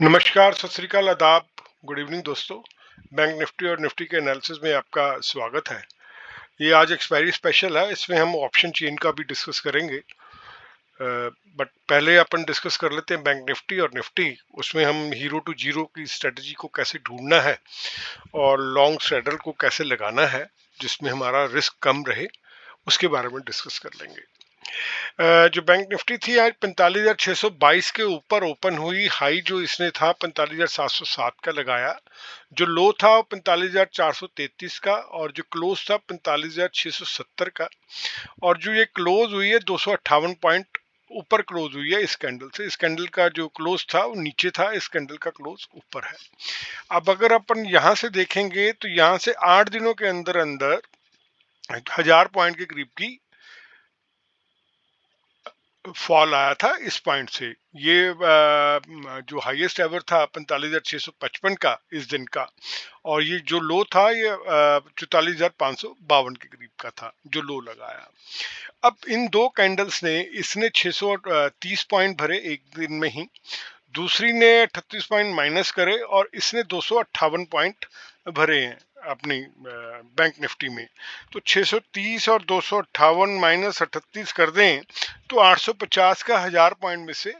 नमस्कार, सत श्री अकाल, आदाब, गुड इवनिंग दोस्तों। बैंक निफ्टी और निफ्टी के एनालिसिस में आपका स्वागत है। ये आज एक्सपायरी स्पेशल है, इसमें हम ऑप्शन चेन का भी डिस्कस करेंगे। बट पहले अपन डिस्कस कर लेते हैं बैंक निफ्टी और निफ्टी। उसमें हम हीरो टू जीरो की स्ट्रेटजी को कैसे ढूंढना है और लॉन्ग स्ट्रैडल को कैसे लगाना है जिसमें हमारा रिस्क कम रहे, उसके बारे में डिस्कस कर लेंगे। जो बैंक निफ्टी थी आज 45,622 के ऊपर ओपन हुई। हाई जो इसने था 45,707 का लगाया। जो लो था वो 45,433 का और जो क्लोज था 45,670 का। और जो ये क्लोज हुई है 258 पॉइंट ऊपर क्लोज हुई है इस कैंडल से। इस कैंडल का जो क्लोज था वो नीचे था, इस कैंडल का क्लोज ऊपर है। अब अगर अपन यहाँ से देखेंगे तो यहाँ से 8 दिनों के अंदर अंदर 1000 पॉइंट के करीब की फॉल आया था इस पॉइंट से। ये जो हाईएस्ट एवर था 45,655 का इस दिन का, और ये जो लो था ये 44,552 के करीब का था जो लो लगाया। अब इन दो कैंडल्स ने, इसने 630 पॉइंट भरे एक दिन में ही, दूसरी ने 38 पॉइंट माइनस करे और इसने 258 पॉइंट भरे हैं अपनी बैंक निफ्टी में। तो 630 और 258 माइनस 38 कर दें तो 850 का 1000 पॉइंट में से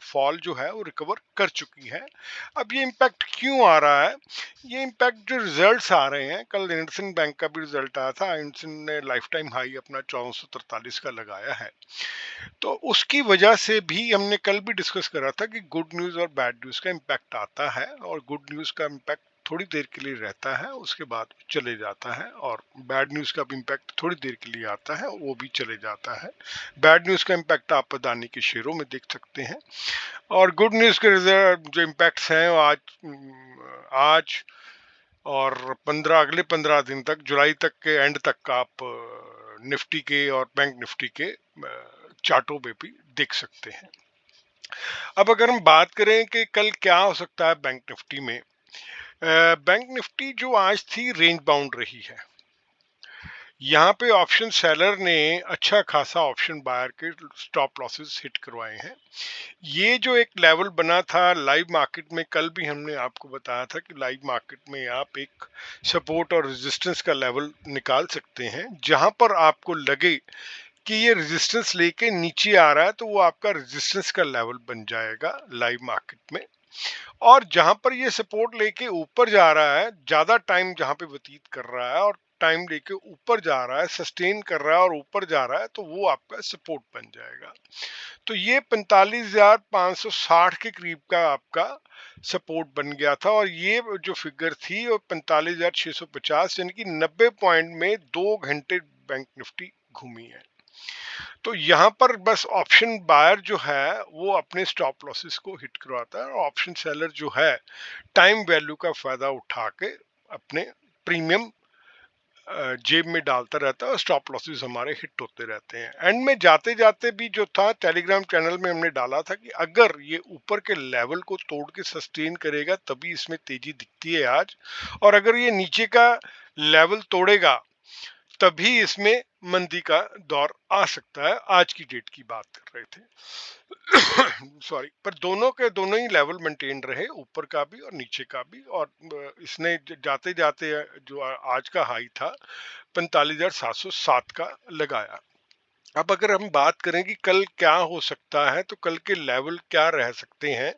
फॉल जो है वो रिकवर कर चुकी है। अब ये इम्पैक्ट क्यों आ रहा है? ये इम्पैक्ट जो रिजल्ट्स आ रहे हैं, कल इंडसइंड बैंक का भी रिजल्ट आया था। इंडसइंड ने लाइफ टाइम हाई अपना 1443 का लगाया है। तो उसकी वजह से भी हमने कल भी डिस्कस करा था कि गुड न्यूज़ और बैड न्यूज़ का इम्पैक्ट आता है, और गुड न्यूज़ का इम्पैक्ट थोड़ी देर के लिए रहता है, उसके बाद चले जाता है, और बैड न्यूज़ का भी इम्पैक्ट थोड़ी देर के लिए आता है, वो भी चले जाता है। बैड न्यूज़ का इम्पैक्ट आप अदानी के शेयरों में देख सकते हैं, और गुड न्यूज़ के रिजल्ट जो इम्पैक्ट्स हैं वो आज और 15 अगले 15 दिन तक, जुलाई तक के एंड तक आप निफ्टी के और बैंक निफ्टी के चार्टों में भी देख सकते हैं। अब अगर हम बात करें कि कल क्या हो सकता है बैंक निफ्टी में, बैंक निफ्टी जो आज थी रेंज बाउंड रही है। यहाँ पे ऑप्शन सेलर ने अच्छा खासा ऑप्शन बायर के स्टॉप लॉसेस हिट करवाए हैं। ये जो एक लेवल बना था लाइव मार्केट में, कल भी हमने आपको बताया था कि लाइव मार्केट में आप एक सपोर्ट और रेजिस्टेंस का लेवल निकाल सकते हैं। जहां पर आपको लगे कि ये रेजिस्टेंस लेके नीचे आ रहा है तो वो आपका रेजिस्टेंस का लेवल बन जाएगा लाइव मार्केट में। और जहां पर ये सपोर्ट लेके ऊपर जा रहा है, ज्यादा टाइम जहां पे व्यतीत कर रहा है और टाइम लेके ऊपर जा रहा है, सस्टेन कर रहा है और ऊपर जा रहा है, तो वो आपका सपोर्ट बन जाएगा। तो ये 45,560 के करीब का आपका सपोर्ट बन गया था, और ये जो फिगर थी वो 45,650, यानी कि 90 पॉइंट में 2 घंटे बैंक निफ्टी घूमी है। तो यहाँ पर बस ऑप्शन बायर जो है वो अपने स्टॉप लॉसेस को हिट करवाता है, और ऑप्शन सेलर जो है टाइम वैल्यू का फायदा उठा के अपने प्रीमियम जेब में डालता रहता है, और स्टॉप लॉसेस हमारे हिट होते रहते हैं। एंड में जाते जाते भी जो था, टेलीग्राम चैनल में हमने डाला था कि अगर ये ऊपर के लेवल को तोड़ के सस्टेन करेगा तभी इसमें तेजी दिखती है आज, और अगर ये नीचे का लेवल तोड़ेगा तभी इसमें मंदी का दौर आ सकता है। आज की डेट की बात कर रहे थे सॉरी, पर दोनों के दोनों ही लेवल मेंटेन रहे, ऊपर का भी और नीचे का भी। और इसने जाते जाते जो आज का हाई था 45,707 का लगाया। अब अगर हम बात करें कि कल क्या हो सकता है, तो कल के लेवल क्या रह सकते हैं,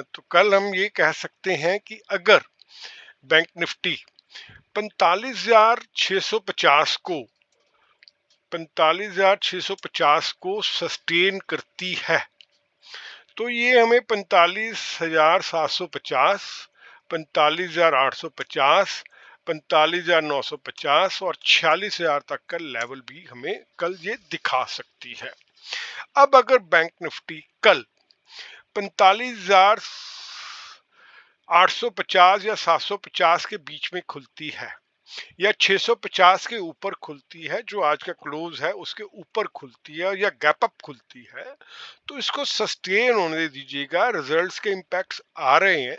तो कल हम ये कह सकते हैं कि अगर बैंक निफ्टी 45,650 को सस्टेन करती है तो ये हमें 45,750, 45,850, 45,950 और 46,000 तक का लेवल भी हमें कल ये दिखा सकती है। अब अगर बैंक निफ्टी कल 45,850 या 750 के बीच में खुलती है, या 650 के ऊपर खुलती है, जो आज का क्लोज है उसके ऊपर खुलती है, या गैप अप खुलती है, तो इसको सस्टेन होने दीजिएगा। रिजल्ट्स के इम्पैक्ट्स आ रहे हैं।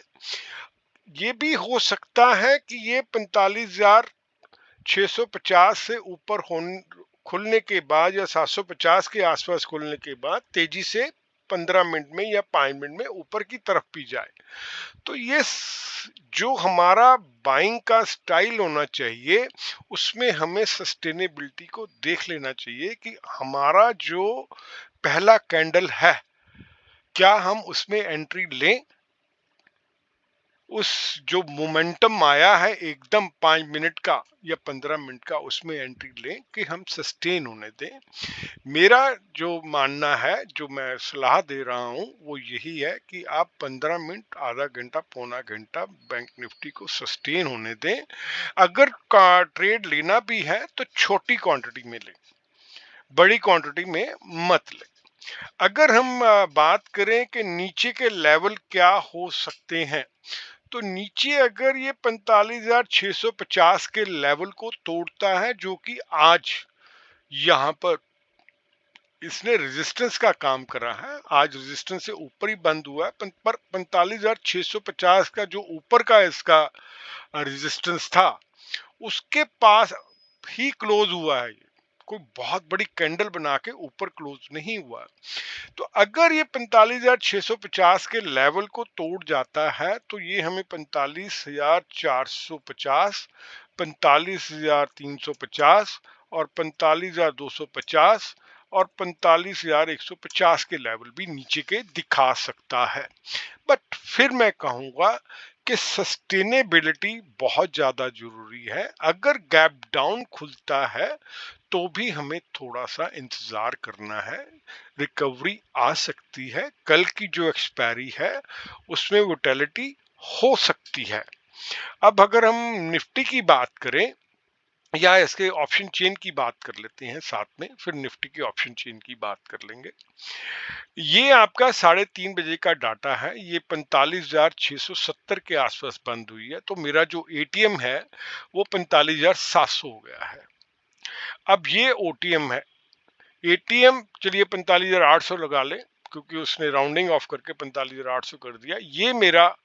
ये भी हो सकता है कि ये 45,650 से ऊपर खुलने के बाद या 750 के आसपास खुलने के बाद तेजी से 15 मिनट में या 5 मिनट में ऊपर की तरफ भी जाए। तो ये जो हमारा बाइंग का स्टाइल होना चाहिए, उसमें हमें सस्टेनेबिलिटी को देख लेना चाहिए कि हमारा जो पहला कैंडल है, क्या हम उसमें एंट्री लें, उस जो मोमेंटम आया है एकदम 5 मिनट का या 15 मिनट का, उसमें एंट्री लें कि हम सस्टेन होने दें। मेरा जो मानना है, जो मैं सलाह दे रहा हूं, वो यही है कि आप 15 मिनट, आधा घंटा, पौना घंटा बैंक निफ्टी को सस्टेन होने दें। अगर ट्रेड लेना भी है तो छोटी क्वांटिटी में लें, बड़ी क्वांटिटी में मत लें। अगर हम बात करें कि नीचे के लेवल क्या हो सकते हैं, तो नीचे अगर ये 45,650 के लेवल को तोड़ता है, जो कि आज यहाँ पर इसने रेजिस्टेंस का काम करा है, आज रेजिस्टेंस से ऊपर ही बंद हुआ है, पर 45,650 का जो ऊपर का इसका रेजिस्टेंस था, उसके पास ही क्लोज हुआ है। कोई बहुत बड़ी कैंडल बना के ऊपर क्लोज नहीं हुआ। तो अगर ये 45,650 के लेवल को तोड़ जाता है, तो ये हमें 45,450, 45,350 और 45,250 और 45,150 के लेवल भी नीचे के दिखा सकता है। बट फिर मैं कहूंगा कि सस्टेनेबिलिटी बहुत ज्यादा जरूरी है। अगर गैप डाउन खुलता है तो भी हमें थोड़ा सा इंतजार करना है, रिकवरी आ सकती है। कल की जो एक्सपायरी है उसमें वोलेटिलिटी हो सकती है। अब अगर हम निफ्टी की बात करें या इसके ऑप्शन चेन की बात कर लेते हैं साथ में, फिर निफ्टी की ऑप्शन चेन की बात कर लेंगे। ये आपका 3:30 बजे का डाटा है, ये 45,670 के आसपास बंद हुई है। तो मेरा जो एटीएम है वो 45,700 हो गया है। अब ये ओटीएम है, एटीएम चलिए 45,800 लगा ले, क्योंकि उसने राउंडिंग ऑफ करके 45,800 कर दिया। ये मेरा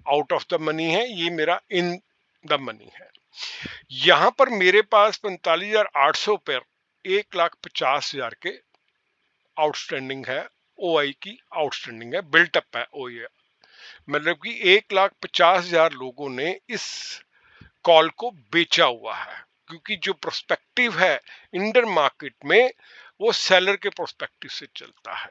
आउट ऑफ द मनी है, ये मेरा इन द मनी है। यहां पर मेरे पास 45,800 पर 1,50,000 के आउटस्टैंडिंग है, ओआई की आउटस्टैंडिंग है, बिल्टअप है ओआई। मतलब कि 1,50,000 लोगों ने इस कॉल को बेचा हुआ है, क्योंकि जो प्रोस्पेक्टिव है इंडियन मार्केट में वो सेलर के प्रोस्पेक्टिव से चलता है।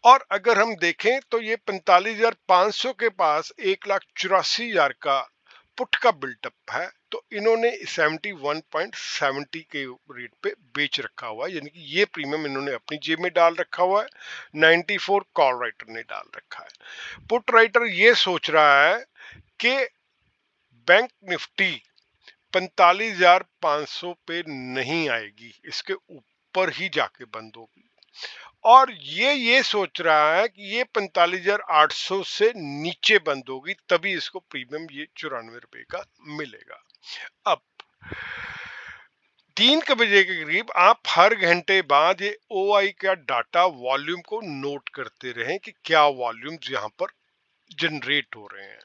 और अगर हम देखें तो ये 45,500 के पास 1,84,000 का पुट का बिल्टअप है, तो इन्होंने 71.70 के रेट पे बेच रखा हुआ है, यानी कि ये प्रीमियम इन्होंने अपनी जेब में डाल रखा हुआ है। 94 कॉल राइटर ने डाल रखा है। पुट राइटर ये सोच रहा है कि बैंक निफ्टी 45,500 पे नहीं आएगी, इसके ऊपर ही जाके बंद होगी। और ये सोच रहा है कि ये 45,800 से नीचे बंद होगी, तभी इसको प्रीमियम ये 94 रुपए का मिलेगा। अब 3 बजे के करीब आप हर घंटे बाद ये ओआई का डाटा वॉल्यूम को नोट करते रहें कि क्या वॉल्यूम्स यहाँ पर जनरेट हो रहे हैं।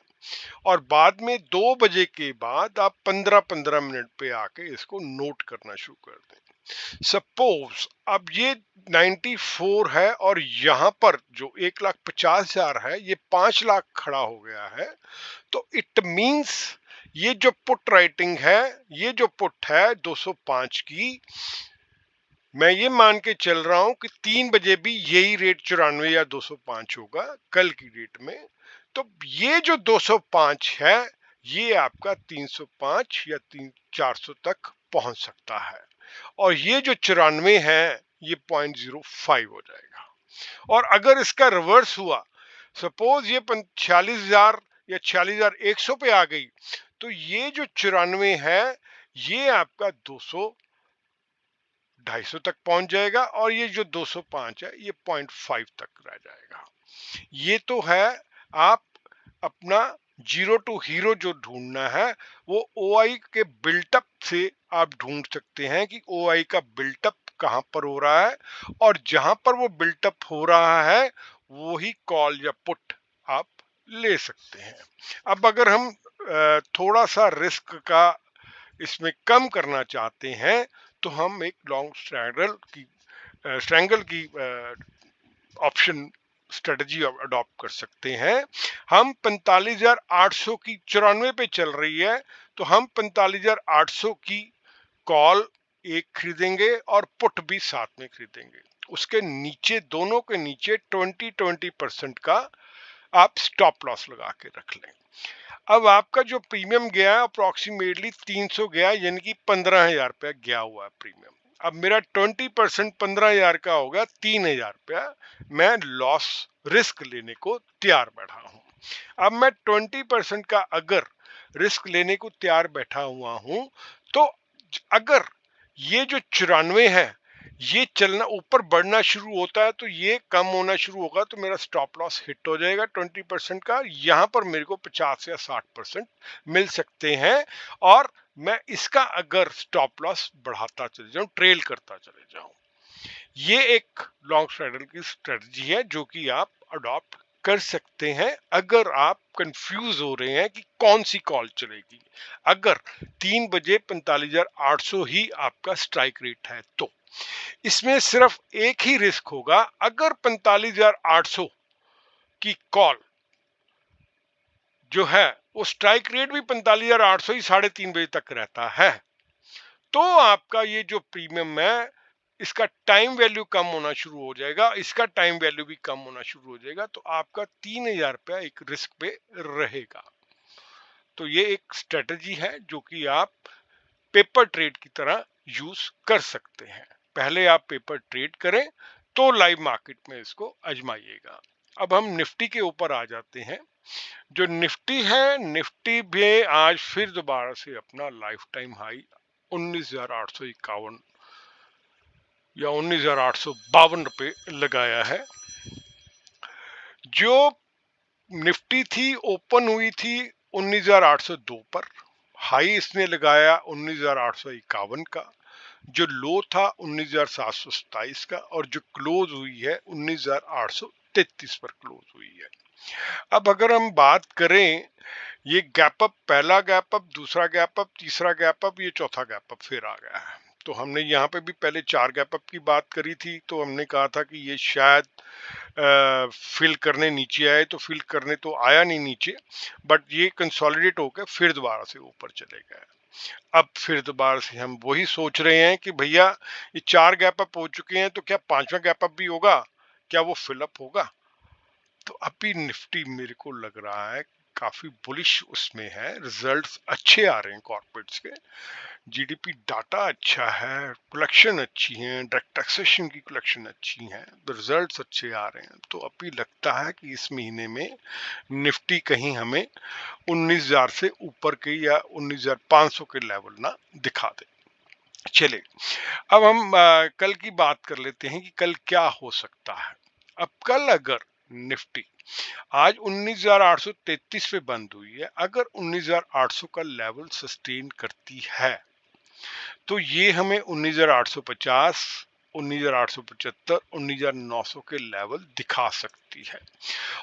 और बाद में 2 बजे के बाद आप 15-15 मिनट पे आके इसको नोट करना शुरू कर दें। सपोज अब ये 94 है और यहाँ पर जो 1,50,000 है ये 5 लाख खड़ा हो गया है, तो इट मींस ये जो पुट राइटिंग है, ये जो पुट है 205 की, मैं ये मान के चल रहा हूं कि 3 बजे भी यही रेट 94 या 205 होगा कल की डेट में। तो ये जो 205 है ये आपका 305 या 400 तक पहुंच सकता है, और ये जो 94 है ये 0.05 हो जाएगा। और अगर इसका रिवर्स हुआ, सपोज ये 46,000 या 46,100 पे आ गई, तो ये जो 94 है ये आपका 200 250 तक पहुंच जाएगा, और ये जो 205 है ये 0.5 तक रह जाएगा। ये तो है आप अपना जीरो टू हीरो जो ढूंढना है, वो ओआई के बिल्टअप से आप ढूंढ सकते हैं कि ओआई का बिल्टअप कहां पर हो रहा है, और जहां पर वो बिल्टअप हो रहा है वही कॉल या पुट आप ले सकते हैं। अब अगर हम थोड़ा सा रिस्क का इसमें कम करना चाहते हैं, तो हम एक लॉन्ग स्ट्रैंगल की ऑप्शन स्ट्रेटजी अडॉप्ट कर सकते हैं। हम 45,800 की 94 पे चल रही है, तो हम 45,800 की कॉल एक खरीदेंगे और पुट भी साथ में खरीदेंगे। उसके नीचे, दोनों के नीचे 20% का आप स्टॉप लॉस लगा के रख लें। अब आपका जो प्रीमियम गया है अप्रोक्सीमेटली 300 गया, यानी कि 15,000 रुपया गया हुआ है प्रीमियम। अब मेरा 20% 15,000 का होगा 3,000 रुपया, मैं लॉस रिस्क लेने को तैयार बैठा हूं। अब मैं 20% का अगर रिस्क लेने को तैयार बैठा हुआ हूं, तो अगर ये जो 94 है ये चलना ऊपर बढ़ना शुरू होता है, तो ये कम होना शुरू होगा, तो मेरा स्टॉप लॉस हिट हो जाएगा 20% का। यहाँ पर मेरे को 50 या 60% मिल सकते हैं, और मैं इसका अगर स्टॉप लॉस बढ़ाता चले जाऊं, ट्रेल करता चले जाऊं। ये एक लॉन्ग स्ट्रैडल की स्ट्रेटजी है जो कि आप अडॉप्ट कर सकते हैं अगर आप कंफ्यूज हो रहे हैं कि कौन सी कॉल चलेगी। अगर 3 बजे 45,800 ही आपका स्ट्राइक रेट है, तो इसमें सिर्फ एक ही रिस्क होगा। अगर 45,800 की कॉल जो है वो स्ट्राइक रेट भी 45,800 ही 3:30 बजे तक रहता है, तो आपका ये जो प्रीमियम है इसका टाइम वैल्यू कम होना शुरू हो जाएगा, इसका टाइम वैल्यू भी कम होना शुरू हो जाएगा, तो आपका 3,000 रुपया एक रिस्क पे रहेगा। तो ये एक स्ट्रेटजी है जो कि आप पेपर ट्रेड की तरह यूज कर सकते हैं। पहले आप पेपर ट्रेड करें, तो लाइव मार्केट में इसको आजमाइएगा। अब हम निफ्टी के ऊपर आ जाते हैं। जो निफ्टी है, निफ्टी भी आज फिर दोबारा से अपना लाइफ टाइम हाई 19,851 या 19,852 रुपए लगाया है। जो निफ्टी थी ओपन हुई थी 19,802 पर, हाई इसने लगाया 19,851 का, जो लो था 19,727 का, और जो क्लोज हुई है 19,833 पर क्लोज हुई है। अब अगर हम बात करें, ये गैप अप, पहला गैप अप, दूसरा गैप अप, तीसरा गैप अप, ये चौथा गैप अप फिर आ गया है। तो हमने यहाँ पे भी पहले 4 गैप अप की बात करी थी, तो हमने कहा था कि ये शायद फिल करने नीचे आए, तो फिल करने तो आया नहीं नीचे, बट ये कंसोलिडेट होकर फिर दोबारा से ऊपर चले गए। अब फिर दोबारा से हम वही सोच रहे हैं कि भैया ये 4 गैप अप हो चुके हैं, तो क्या 5वां गैप अप भी होगा, क्या वो फिलअप होगा? तो अभी निफ्टी मेरे को लग रहा है काफी बुलिश उसमें है। रिजल्ट्स अच्छे आ रहे हैं कॉर्पोरेट्स के, जीडीपी डाटा अच्छा है, कलेक्शन अच्छी है, डायरेक्ट टैक्सेशन की कलेक्शन अच्छी है, रिजल्ट्स अच्छे आ रहे हैं। तो अभी लगता है कि इस महीने में निफ्टी कहीं हमें 19,000 से ऊपर के या 19,500 के लेवल ना दिखा दे। चले, अब हम कल की बात कर लेते हैं कि कल क्या हो सकता है। अब कल अगर निफ्टी आज 19,833 पे बंद हुई है, अगर 19,800 का लेवल सस्टेन करती है, तो ये हमें 19,850, 19,875, 19,900 के लेवल दिखा सकती है।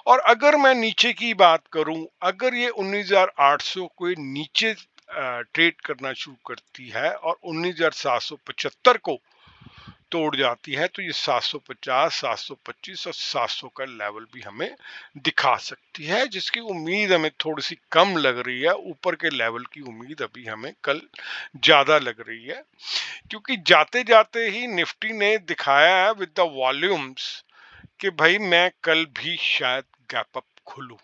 और अगर मैं नीचे की बात करूं, अगर ये 19,800 को नीचे ट्रेड करना शुरू करती है और 19,775 को तोड़ जाती है, तो ये 750, 725 और 700 का लेवल भी हमें दिखा सकती है, जिसकी उम्मीद हमें थोड़ी सी कम लग रही है। ऊपर के लेवल की उम्मीद अभी हमें कल ज्यादा लग रही है, क्योंकि जाते जाते ही निफ्टी ने दिखाया है विद द वॉल्यूम्स कि भाई मैं कल भी शायद गैप अप खुलूं।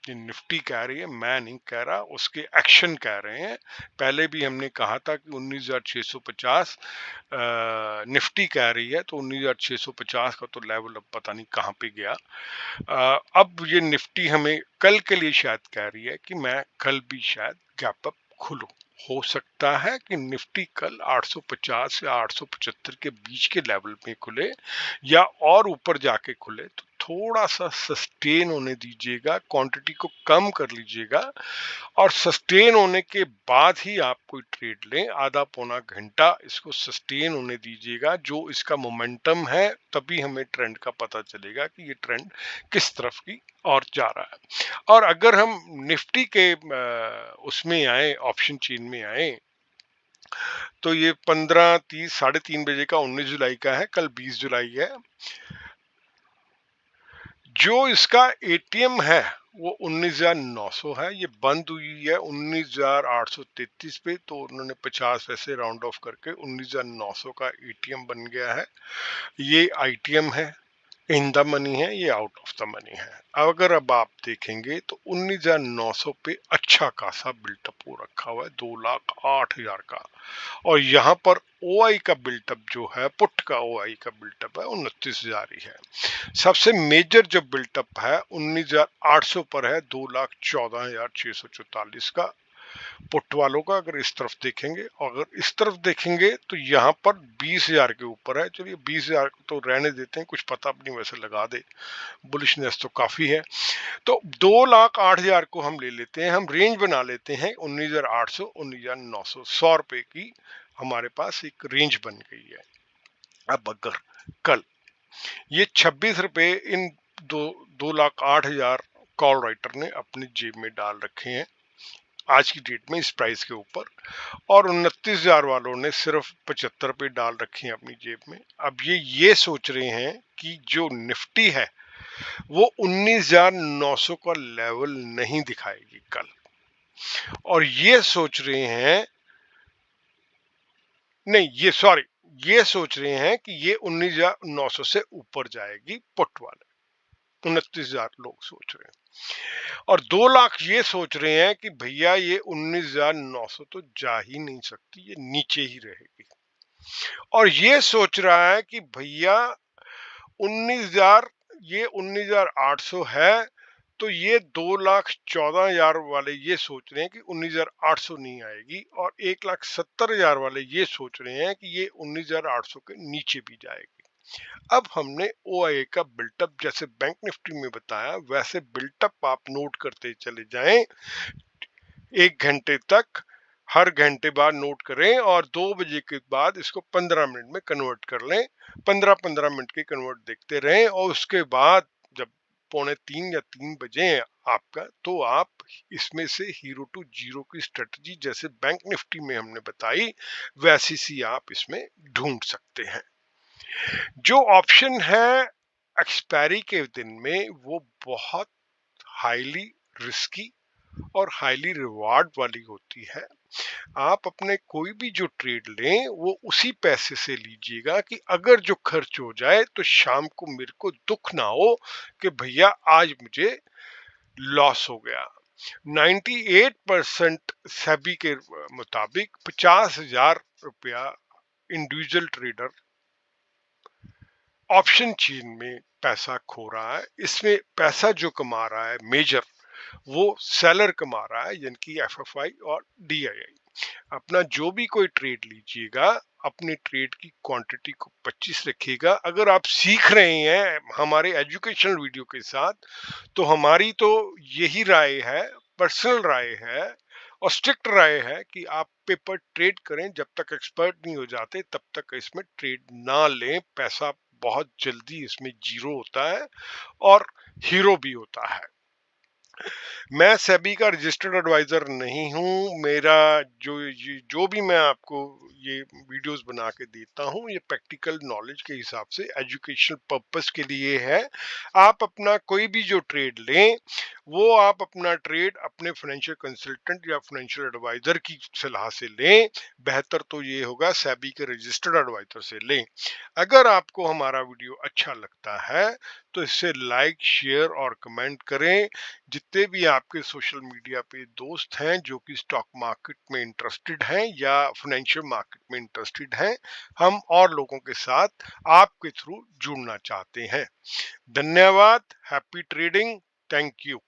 ये निफ्टी कह रही है, मैं नहीं कह रहा, उसके एक्शन कह रहे हैं। पहले भी हमने कहा था कि 19,650 निफ्टी कह रही है, तो 19,650 का तो लेवल अब पता नहीं कहाँ पे गया। अब ये निफ्टी हमें कल के लिए शायद कह रही है कि मैं कल भी शायद गैप अप खुलूं। हो सकता है कि निफ्टी कल 850 या 875 के बीच के लेवल में खुले या और ऊपर जाके खुले, तो थोड़ा सा सस्टेन होने दीजिएगा, क्वांटिटी को कम कर लीजिएगा, और सस्टेन होने के बाद ही आप कोई ट्रेड लें। आधा पौना घंटा इसको सस्टेन होने दीजिएगा, जो इसका मोमेंटम है, तभी हमें ट्रेंड का पता चलेगा कि ये ट्रेंड किस तरफ की और जा रहा है। और अगर हम निफ्टी के उसमें आए, ऑप्शन चेन में आए, तो ये 15:30 3:30 बजे का 19 जुलाई का है, कल 20 जुलाई है। जो इसका एटीएम है वो 19,900 है। ये बंद हुई है 19,833 पे, तो उन्होंने 50 पैसे राउंड ऑफ करके 19,900 का एटीएम बन गया है। ये आईटीएम है, इन द मनी है, ये आउट ऑफ द मनी है। अगर अब आप देखेंगे तो 19,900 पे अच्छा खासा बिल्टअप हो रखा हुआ है, 2,08,000 का। और यहाँ पर ओआई का बिल्टअप जो है, पुट का ओआई का बिल्टअप है 29,000 ही है। सबसे मेजर जो बिल्टअप है 19,800 पर है, 2,14,644 का पुट वालों का। अगर इस तरफ देखेंगे, अगर इस तरफ देखेंगे तो यहाँ पर 20,000 के ऊपर है। चलिए 20,000 तो रहने देते हैं, कुछ पता अपनी वैसे लगा दे, बुलिशनेस तो काफी है। तो 2,08,000 को हम ले लेते हैं, हम रेंज बना लेते हैं 19,800 19,900, 100 रुपए की हमारे पास एक रेंज बन गई है। अब अगर कल ये 26 रुपए इन 2,08,000 कॉल राइटर ने अपनी जेब में डाल रखे हैं आज की डेट में इस प्राइस के ऊपर, और 29,000 वालों ने सिर्फ 75 रुपए डाल रखे हैं अपनी जेब में। अब ये सोच रहे हैं कि जो निफ्टी है वो 19,900 का लेवल नहीं दिखाएगी कल, और ये सोच रहे हैं, नहीं ये सॉरी, ये सोच रहे हैं कि ये 19,900 से ऊपर जाएगी पुट वाले। 29,000 लोग सोच रहे हैं, और 2 लाख ये सोच रहे हैं कि भैया ये 19,900 तो जा ही नहीं सकती, ये नीचे ही रहेगी। और ये सोच रहा है कि भैया 19,000, ये 19,800 है, तो ये 2,14,000 वाले ये सोच रहे हैं कि 19,800 नहीं आएगी, और 1,70,000 वाले ये सोच रहे हैं कि ये 19,800 के नीचे भी जाएगी। अब हमने ओआईए का बिल्टअप जैसे बैंक निफ्टी में बताया, वैसे बिल्टअप आप नोट करते चले जाएं 1 घंटे तक, हर घंटे बाद नोट करें, और 2 बजे के बाद इसको 15 मिनट में कन्वर्ट कर लें। 15-15 मिनट के कन्वर्ट देखते रहें, और उसके बाद जब 2:45 या 3 बजे आपका, तो आप इसमें से हीरो टू जीरो की स्ट्रेटजी जैसे बैंक निफ्टी में हमने बताई, वैसी सी आप इसमें ढूंढ सकते हैं। जो ऑप्शन है एक्सपायरी के दिन में, वो बहुत हाईली रिस्की और हाईली रिवार्ड वाली होती है। आप अपने कोई भी जो ट्रेड लें वो उसी पैसे से लीजिएगा कि अगर जो खर्च हो जाए तो शाम को मेरे को दुख ना हो कि भैया आज मुझे लॉस हो गया। 98% सेबी के मुताबिक 50,000 रुपया इंडिविजुअल ट्रेडर ऑप्शन चेन में पैसा खो रहा है। इसमें पैसा जो कमा रहा है मेजर, वो सेलर कमा रहा है, यानी कि एफएफआई और डीआईआई। अपना जो भी कोई ट्रेड लीजिएगा, अपने ट्रेड की क्वांटिटी को 25 रखिएगा। अगर आप सीख रहे हैं हमारे एजुकेशनल वीडियो के साथ, तो हमारी तो यही राय है, पर्सनल राय है और स्ट्रिक्ट राय है कि आप पेपर ट्रेड करें, जब तक एक्सपर्ट नहीं हो जाते तब तक इसमें ट्रेड ना लें। पैसा बहुत जल्दी इसमें जीरो होता है और हीरो भी होता है। मैं सेबी का रजिस्टर्ड एडवाइजर नहीं हूं। मेरा जो भी मैं आपको ये वीडियोस बना के देता हूं, ये प्रैक्टिकल नॉलेज के हिसाब से एजुकेशनल पर्पस के लिए है। आप अपना कोई भी जो ट्रेड लें, वो आप अपना ट्रेड अपने फाइनेंशियल कंसल्टेंट या फाइनेंशियल एडवाइजर की सलाह से लें। बेहतर तो ये होगा सेबी के रजिस्टर्ड एडवाइजर से लें। अगर आपको हमारा वीडियो अच्छा लगता है तो इसे लाइक, शेयर और कमेंट करें। जितने भी आपके सोशल मीडिया पे दोस्त हैं जो कि स्टॉक मार्केट में इंटरेस्टेड हैं या फाइनेंशियल मार्केट में इंटरेस्टेड हैं, हम और लोगों के साथ आपके थ्रू जुड़ना चाहते हैं। धन्यवाद। Happy trading. Thank you.